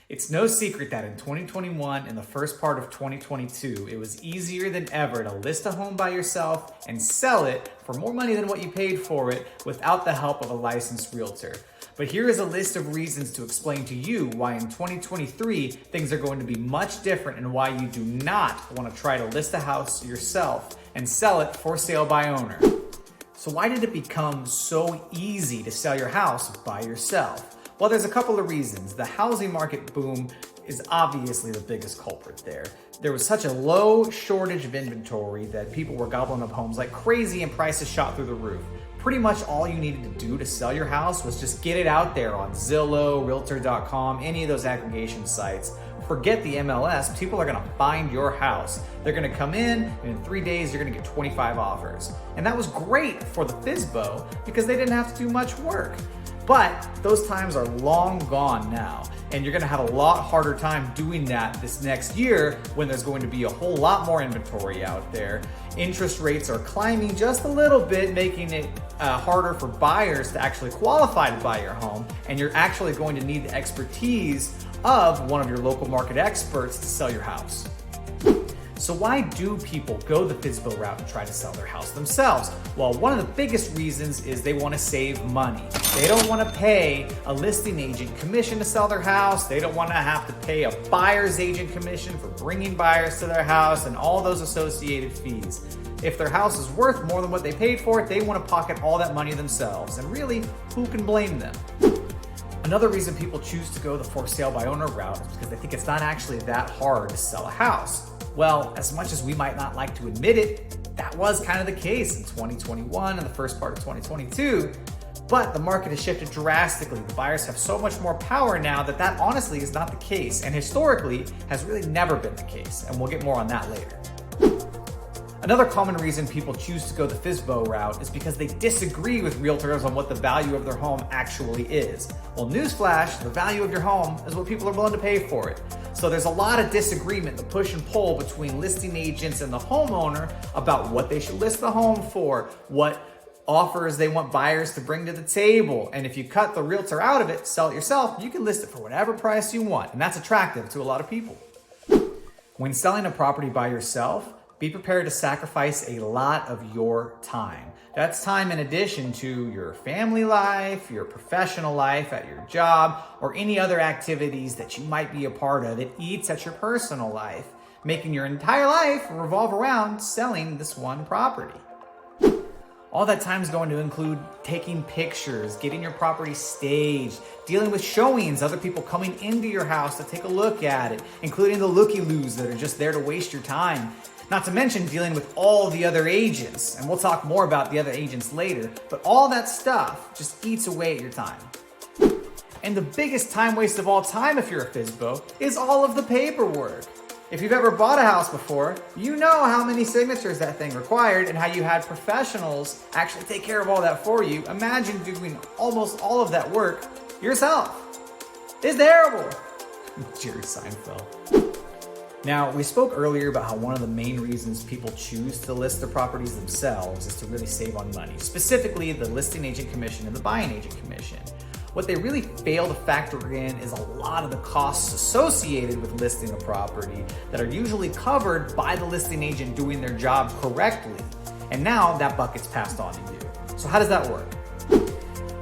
It's no secret that in 2021 and the first part of 2022, it was easier than ever to list a home by yourself and sell it for more money than what you paid for it without the help of a licensed realtor. But here is a list of reasons to explain to you why in 2023 things are going to be much different and why you do not want to try to list a house yourself and sell it for sale by owner. So why did it become so easy to sell your house by yourself? Well, there's a couple of reasons. The housing market boom is obviously the biggest culprit there. There was such a low shortage of inventory that people were gobbling up homes like crazy and prices shot through the roof. Pretty much all you needed to do to sell your house was just get it out there on Zillow, Realtor.com, any of those aggregation sites. Forget the MLS, people are gonna find your house. They're gonna come in, and in 3 days, you're gonna get 25 offers. And that was great for the FSBO because they didn't have to do much work. But those times are long gone now, and you're gonna have a lot harder time doing that this next year when there's going to be a whole lot more inventory out there. Interest rates are climbing just a little bit, making it harder for buyers to actually qualify to buy your home, and you're actually going to need the expertise of one of your local market experts to sell your house. So why do people go the FSBO route and try to sell their house themselves? Well, one of the biggest reasons is they want to save money. They don't want to pay a listing agent commission to sell their house. They don't want to have to pay a buyer's agent commission for bringing buyers to their house and all those associated fees. If their house is worth more than what they paid for it, they want to pocket all that money themselves. And really, who can blame them? Another reason people choose to go the for sale by owner route is because they think it's not actually that hard to sell a house. Well, as much as we might not like to admit it, that was kind of the case in 2021 and the first part of 2022. But the market has shifted drastically. The buyers have so much more power now that honestly is not the case, and historically has really never been the case. And we'll get more on that later. Another common reason people choose to go the FSBO route is because they disagree with realtors on what the value of their home actually is. Well, newsflash, the value of your home is what people are willing to pay for it. So there's a lot of disagreement, the push and pull between listing agents and the homeowner about what they should list the home for, what offers they want buyers to bring to the table. And if you cut the realtor out of it, sell it yourself, you can list it for whatever price you want. And that's attractive to a lot of people. When selling a property by yourself, be prepared to sacrifice a lot of your time. That's time in addition to your family life, your professional life at your job, or any other activities that you might be a part of. It eats at your personal life, making your entire life revolve around selling this one property. All that time is going to include taking pictures, getting your property staged, dealing with showings, other people coming into your house to take a look at it, including the looky-loos that are just there to waste your time. Not to mention dealing with all the other agents, and we'll talk more about the other agents later, but all that stuff just eats away at your time. And the biggest time waste of all time if you're a FSBO is all of the paperwork. If you've ever bought a house before, you know how many signatures that thing required and how you had professionals actually take care of all that for you. Imagine doing almost all of that work yourself. It's terrible. Jerry Seinfeld. Now, we spoke earlier about how one of the main reasons people choose to list their properties themselves is to really save on money, specifically the listing agent commission and the buying agent commission. What they really fail to factor in is a lot of the costs associated with listing a property that are usually covered by the listing agent doing their job correctly. And now that bucket's passed on to you. So how does that work?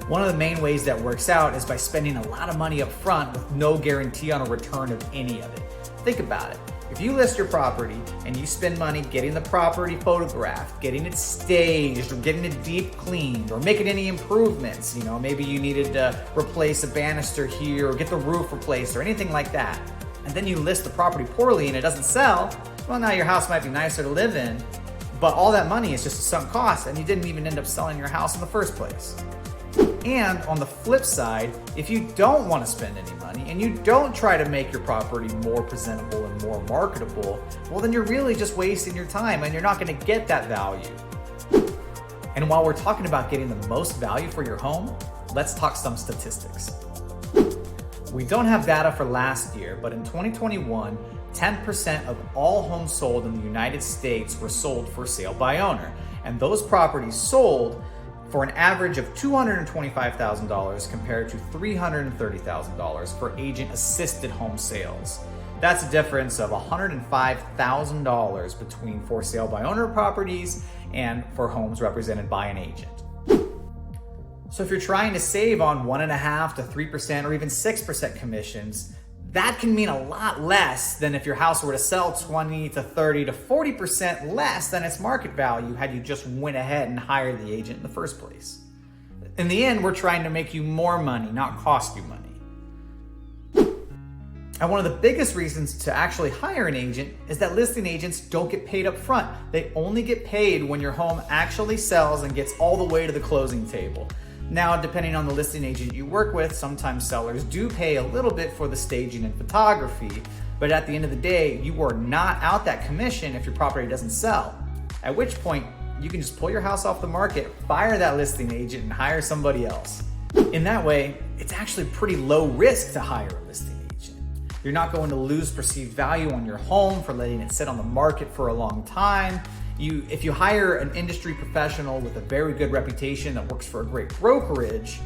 One of the main ways that works out is by spending a lot of money up front with no guarantee on a return of any of it. Think about it. If you list your property and you spend money getting the property photographed, getting it staged, or getting it deep cleaned, or making any improvements, maybe you needed to replace a banister here or get the roof replaced or anything like that, and then you list the property poorly and it doesn't sell, well, now your house might be nicer to live in, but all that money is just a sunk cost and you didn't even end up selling your house in the first place. And on the flip side, if you don't want to spend any money and you don't try to make your property more presentable and more marketable, well, then you're really just wasting your time and you're not going to get that value. And while we're talking about getting the most value for your home, let's talk some statistics. We don't have data for last year, but in 2021, 10% of all homes sold in the United States were sold for sale by owner. And those properties sold for an average of $225,000 compared to $330,000 for agent-assisted home sales. That's a difference of $105,000 between for sale by owner properties and for homes represented by an agent. So if you're trying to save on 1.5% to 3% or even 6% commissions, that can mean a lot less than if your house were to sell 20 to 30 to 40% less than its market value had you just went ahead and hired the agent in the first place. In the end, we're trying to make you more money, not cost you money. And one of the biggest reasons to actually hire an agent is that listing agents don't get paid up front. They only get paid when your home actually sells and gets all the way to the closing table. Now, depending on the listing agent you work with, sometimes sellers do pay a little bit for the staging and photography, but at the end of the day, you are not out that commission if your property doesn't sell. At which point, you can just pull your house off the market, fire that listing agent, and hire somebody else. In that way, it's actually pretty low risk to hire a listing agent. You're not going to lose perceived value on your home for letting it sit on the market for a long time. If you hire an industry professional with a very good reputation that works for a great brokerage,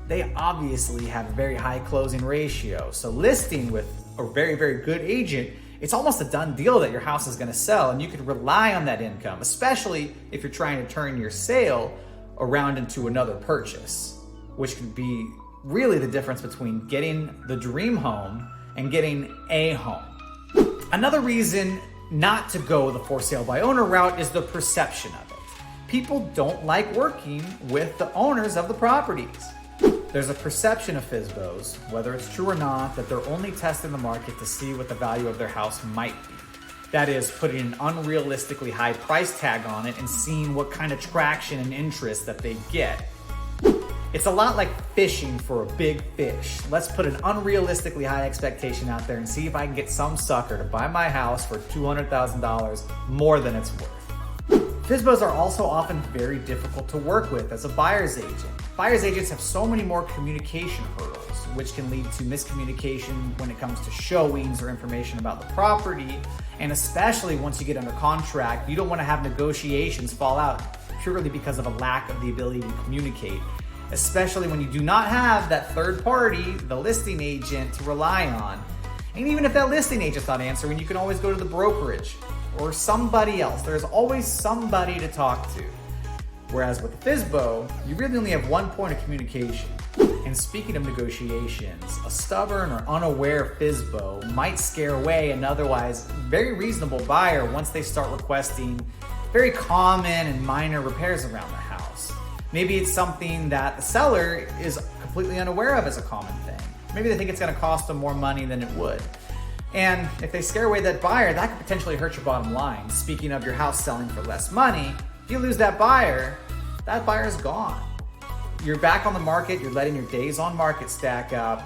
they obviously have a very high closing ratio. So listing with a very, very good agent, it's almost a done deal that your house is going to sell, and you can rely on that income, especially if you're trying to turn your sale around into another purchase, which can be really the difference between getting the dream home and getting a home. Another reason not to go the for sale by owner route is the perception of it. People don't like working with the owners of the properties. There's a perception of FSBOs, whether it's true or not, that they're only testing the market to see what the value of their house might be. That is, putting an unrealistically high price tag on it and seeing what kind of traction and interest that they get. It's a lot like fishing for a big fish. Let's put an unrealistically high expectation out there and see if I can get some sucker to buy my house for $200,000 more than it's worth. FSBOs are also often very difficult to work with as a buyer's agent. Buyer's agents have so many more communication hurdles, which can lead to miscommunication when it comes to showings or information about the property. And especially once you get under contract, you don't want to have negotiations fall out purely because of a lack of the ability to communicate, especially when you do not have that third party, the listing agent, to rely on. And even if that listing agent's not answering, you can always go to the brokerage or somebody else. There's always somebody to talk to. Whereas with the FSBO, you really only have one point of communication. And speaking of negotiations, a stubborn or unaware FSBO might scare away an otherwise very reasonable buyer once they start requesting very common and minor repairs around the house. Maybe it's something that the seller is completely unaware of as a common thing. Maybe they think it's going to cost them more money than it would. And if they scare away that buyer, that could potentially hurt your bottom line. Speaking of your house selling for less money, if you lose that buyer's gone. You're back on the market, you're letting your days on market stack up,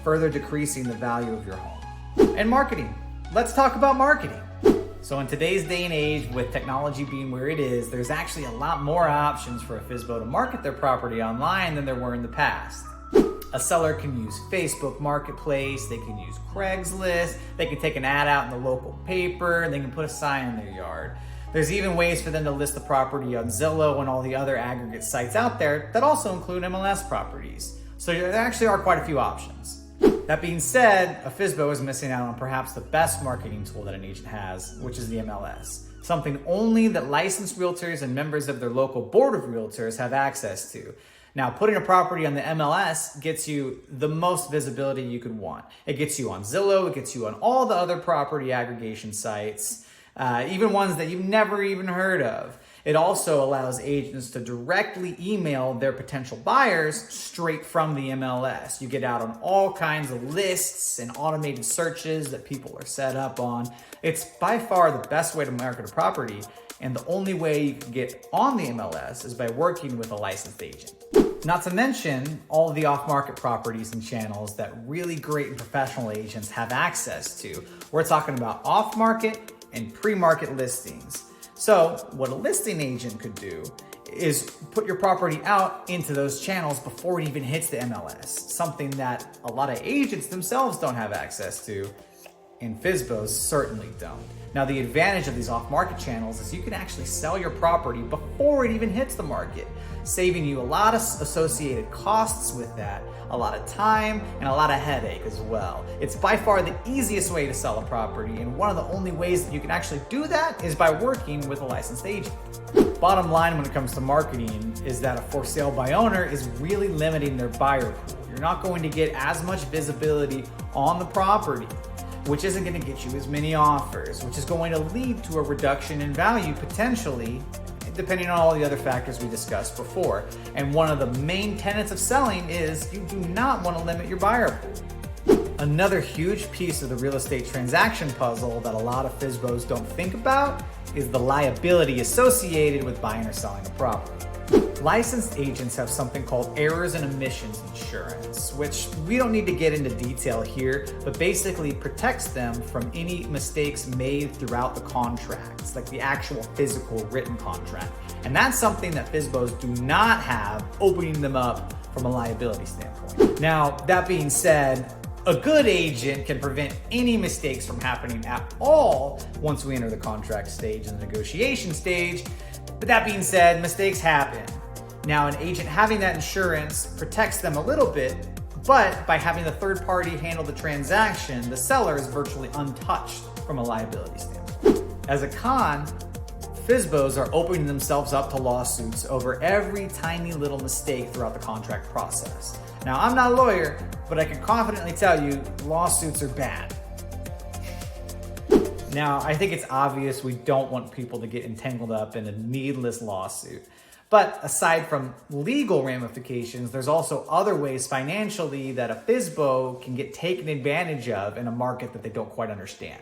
further decreasing the value of your home. And marketing. Let's talk about marketing. So in today's day and age, with technology being where it is, there's actually a lot more options for a FSBO to market their property online than there were in the past. A seller can use Facebook Marketplace, they can use Craigslist, they can take an ad out in the local paper, and they can put a sign in their yard. There's even ways for them to list the property on Zillow and all the other aggregate sites out there that also include MLS properties. So there actually are quite a few options. That being said, a FSBO is missing out on perhaps the best marketing tool that an agent has, which is the MLS. Something only that licensed realtors and members of their local board of realtors have access to. Now, putting a property on the MLS gets you the most visibility you could want. It gets you on Zillow, it gets you on all the other property aggregation sites, even ones that you've never even heard of. It also allows agents to directly email their potential buyers straight from the MLS. You get out on all kinds of lists and automated searches that people are set up on. It's by far the best way to market a property, and the only way you can get on the MLS is by working with a licensed agent. Not to mention all of the off-market properties and channels that really great and professional agents have access to. We're talking about off-market and pre-market listings. So what a listing agent could do is put your property out into those channels before it even hits the MLS, something that a lot of agents themselves don't have access to. and FSBOs certainly don't. Now, the advantage of these off-market channels is you can actually sell your property before it even hits the market, saving you a lot of associated costs with that, a lot of time, and a lot of headache as well. It's by far the easiest way to sell a property, and one of the only ways that you can actually do that is by working with a licensed agent. Bottom line when it comes to marketing is that a for sale by owner is really limiting their buyer pool. You're not going to get as much visibility on the property, which isn't going to get you as many offers, which is going to lead to a reduction in value potentially, depending on all the other factors we discussed before. And one of the main tenets of selling is you do not want to limit your buyer pool. Another huge piece of the real estate transaction puzzle that a lot of FSBOs don't think about is the liability associated with buying or selling a property. Licensed agents have something called errors and omissions insurance, which we don't need to get into detail here, but basically protects them from any mistakes made throughout the contracts, like the actual physical written contract. And that's something that FSBOs do not have, opening them up from a liability standpoint. Now, that being said, a good agent can prevent any mistakes from happening at all once we enter the contract stage and the negotiation stage. But that being said, mistakes happen. Now, an agent having that insurance protects them a little bit, but by having the third party handle the transaction, the seller is virtually untouched from a liability standpoint. As a con, FSBOs are opening themselves up to lawsuits over every tiny little mistake throughout the contract process. Now, I'm not a lawyer, but I can confidently tell you lawsuits are bad. Now, I think it's obvious we don't want people to get entangled up in a needless lawsuit. But aside from legal ramifications, there's also other ways financially that a FSBO can get taken advantage of in a market that they don't quite understand.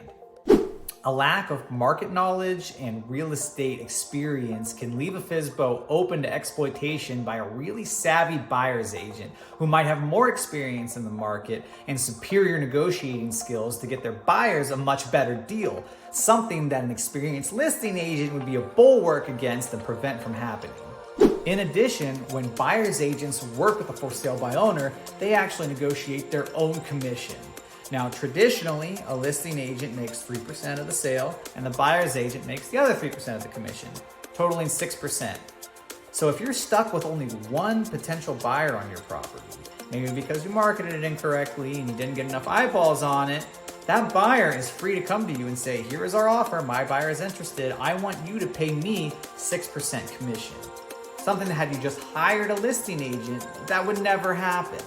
A lack of market knowledge and real estate experience can leave a FSBO open to exploitation by a really savvy buyer's agent who might have more experience in the market and superior negotiating skills to get their buyers a much better deal, something that an experienced listing agent would be a bulwark against and prevent from happening. In addition, when buyer's agents work with a for sale by owner, they actually negotiate their own commission. Now, traditionally, a listing agent makes 3% of the sale and the buyer's agent makes the other 3% of the commission, totaling 6%. So if you're stuck with only one potential buyer on your property, maybe because you marketed it incorrectly and you didn't get enough eyeballs on it, that buyer is free to come to you and say, here is our offer, my buyer is interested, I want you to pay me 6% commission. Something that had you just hired a listing agent, that would never happen.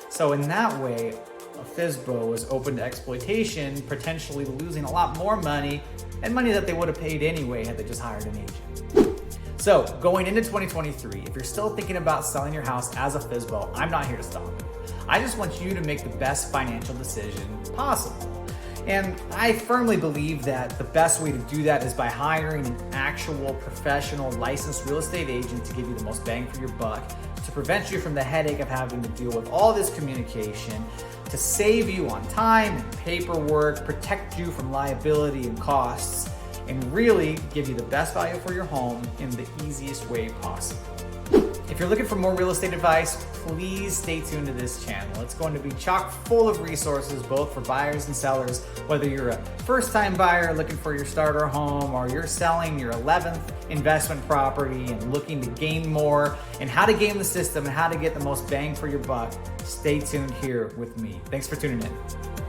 So in that way, a FSBO is open to exploitation, potentially losing a lot more money and money that they would have paid anyway had they just hired an agent. So going into 2023, if you're still thinking about selling your house as a FSBO, I'm not here to stop you. I just want you to make the best financial decision possible. And I firmly believe that the best way to do that is by hiring an actual professional licensed real estate agent to give you the most bang for your buck, to prevent you from the headache of having to deal with all this communication, to save you on time and paperwork, protect you from liability and costs, and really give you the best value for your home in the easiest way possible. If you're looking for more real estate advice, please stay tuned to this channel. It's going to be chock full of resources, both for buyers and sellers, whether you're a first-time buyer looking for your starter home or you're selling your 11th investment property and looking to gain more, and how to game the system and how to get the most bang for your buck. Stay tuned here with me. Thanks for tuning in.